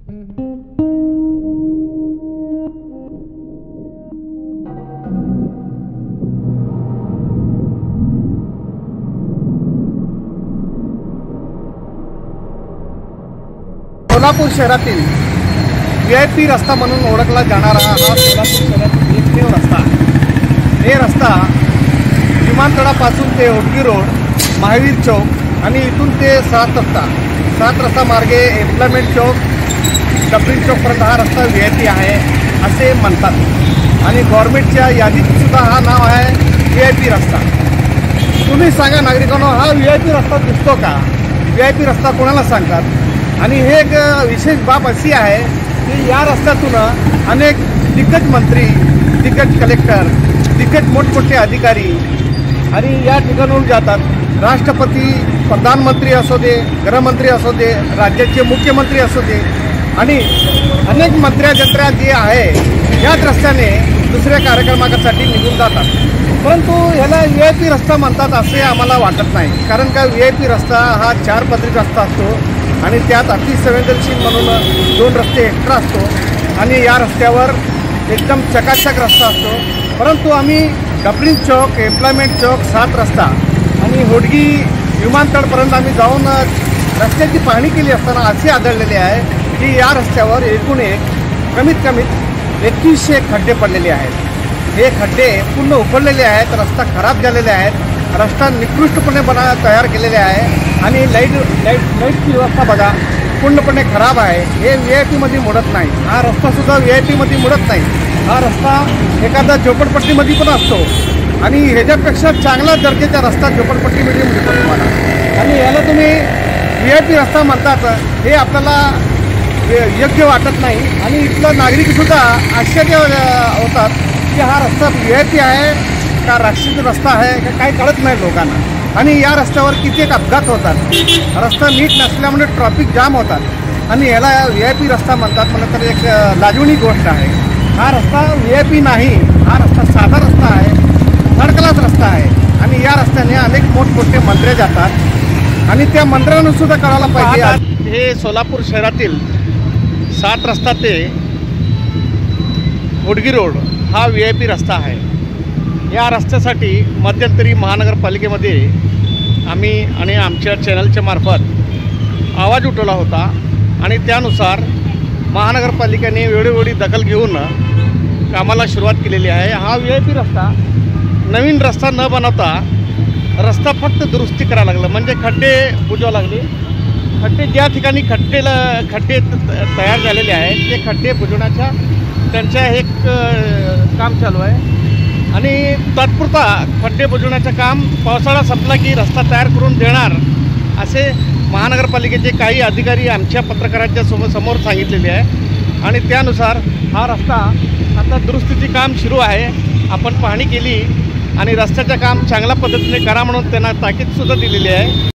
सोलापूर शहरातील VIP रस्ता म्हणून ओळखला जाणारा हा सोलापूर शहरातील एकमेव रस्ता। हे रस्ता विमानतळापासून ते होडगी रोड, महावीर चौक आणि इथून ते सात रस्ता मार्गे एम्प्लॉयमेंट चौक, डबलिंग चौकपर्यंत हा रस्ता VIP आहे असे म्हणतात आणि गव्हर्नमेंटच्या यादीत सुद्धा हा नाव आहे VIP रस्ता। तुम्ही सांगा नागरिकांनो, हा VIP रस्ता दिसतो का? VIP रस्ता कोणाला सांगतात? आणि हे एक विशेष बाब अशी आहे की या रस्त्यातून अनेक दिग्गज मंत्री, दिग्गज कलेक्टर, दिग्गज मोठमोठे अधिकारी आणि या ठिकाणून जातात। राष्ट्रपती, प्रधानमंत्री असो दे, गृहमंत्री असो दे, राज्याचे मुख्यमंत्री असो दे आणि अनेक मंत्र्या जे आहे याच रस्त्याने दुसऱ्या कार्यक्रमासाठी निघून जातात। परंतु ह्याला VIP रस्ता म्हणतात असे आम्हाला वाटत नाही, कारण का VIP रस्ता हा 4 पदरी रस्ता असतो आणि त्यात अतिसंवेदनशील म्हणून 2 रस्ते एक्स्ट्रा असतो आणि या रस्त्यावर एकदम चकाचक रस्ता असतो। परंतु आम्ही डबलिंग चौक, एम्प्लॉयमेंट चौक, 7 रस्ता आणि होडगी विमानतळापर्यंत आम्ही जाऊन रस्त्याची पाहणी केली असताना असे आढळलेले आहे की या रस्त्यावर एकूण कमीत कमी 2100 खड्डे पडलेले आहेत। हे खड्डे पूर्ण उखडलेले आहेत, रस्ता खराब झालेले आहेत, रस्ता निकृष्टपणे तयार केलेले आहे आणि लाईटची व्यवस्था बघा पूर्णपणे खराब आहे। हे VIP मध्ये मोडत नाही, हा रस्तासुद्धा VIP मध्ये मोडत नाही। हा रस्ता एखादा झोपडपट्टीमध्ये पण असतो आणि ह्याच्यापेक्षा चांगला दर्जाचा रस्ता झोपडपट्टीमध्ये मिळतो तुम्हाला आणि याला तुम्ही VIP रस्ता म्हणतात हे आपल्याला योग्य वाटत नाही आणि इथलं नागरिकसुद्धा आश्चर्य होतात की हा रस्ता VIP आहे का राक्षसी रस्ता आहे का काही कळत नाही लोकांना। आणि या रस्त्यावर कित्येक अपघात होतात, रस्ता नीट नसल्यामुळे ट्रॅफिक जाम होतात आणि याला VIP रस्ता म्हणतात म्हणलं तर एक लाजवणी गोष्ट आहे। हा रस्ता VIP नाही, हा रस्ता साधा रस्ता आहे, थर्ड क्लास रस्ता आहे आणि या रस्त्याने अनेक मोठमोठे मंत्र्या जातात आणि त्या मंत्र्यांना सुद्धा कळायला पाहिजे। हे सोलापूर शहरातील 7 रस्ता ते होडगी रोड हा VIP रस्ता आहे। या रस्त्यासाठी मध्यंतरी महानगरपालिकेमध्ये आम्ही आणि आमच्या चॅनलच्या मार्फत आवाज उठवला होता आणि त्यानुसार महानगरपालिकेने वेळोवेळी दखल घेऊन कामाला सुरुवात केलेली आहे। हा VIP रस्ता नवीन रस्ता न बनवता रस्ता फक्त दुरुस्ती करायला लागला, म्हणजे खड्डे बुजवावे लागले। खड्डे ज्या ठिकाणी खड्डे तयार झालेले आहेत ते खड्डे बुजवण्याचा त्यांचा एक काम चालू आहे आणि तात्पुरता खड्डे बुजवण्याचं काम पावसाळा संपला की रस्ता तयार करून देणार असे महानगरपालिकेचे काही अधिकारी आमच्या पत्रकारांच्या समोर सांगितलेले आहे आणि त्यानुसार हा रस्ता आता दुरुस्तीचे काम सुरू आहे। आपण पाहणी केली आणि रस्त्याचं काम चांगल्या पद्धतीने करा म्हणून त्यांना ताकीदसुद्धा दिलेली आहे।